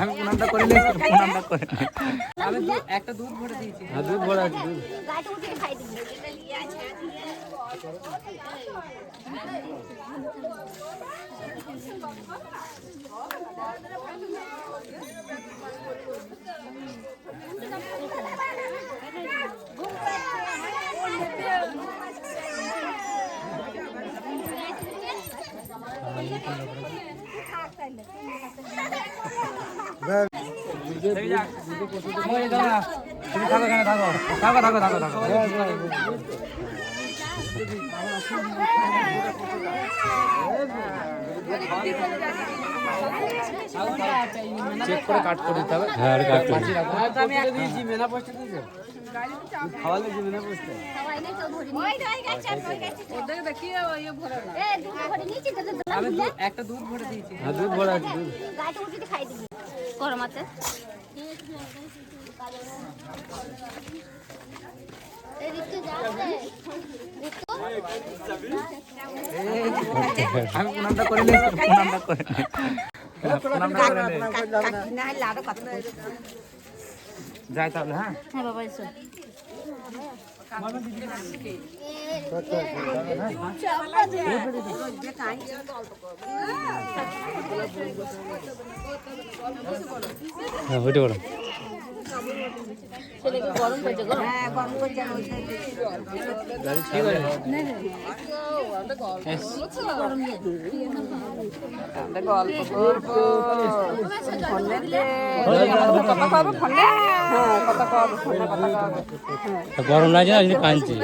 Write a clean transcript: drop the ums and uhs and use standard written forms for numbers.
আমি প্রণামটা করে নিই, প্রণামটা করে নিই। আমি একটা দুধ ভরে দিয়েছি। হ্যাঁ, দুধ ভরে আছে, দুধ। গাড়ি উঠে খাই দিবি। তুমি থাকো, এখানে থাকো, থাকো থাকো থাকো থাকো। চেক করে কাট করে দিতে হবে। হ্যাঁ, কাট করে আমি একটা দিয়েছি, মেনা পোস্টে দিয়েছে। খাওয়ালে কি মেনা পোস্টে? সবাই নেই তো ভরি ওই গেছে ওই গেছে ওদের দেখি ওই ভরে না এ দুধ ভরি নিচে তো আমি একটা দুধ ভরে দিয়েছি। হ্যাঁ, দুধ ভরে আছে, দুধ। গাড়ি উঠে খাই দিবি গরম আছে এদিকে যাচ্ছে আমি প্রণামটা করে নিই, প্রণামটা করে নিই। প্রণামটা করে নিই। না লাড়ো কত যাই তাহলে। হ্যাঁ, হ্যাঁ বাবা এসো হইতে পারো। ছেলেকে গরম করছে গরম হ্যাঁ গরম করছে ঠিক আছে। গরম লাগছে না, কাঁদছি।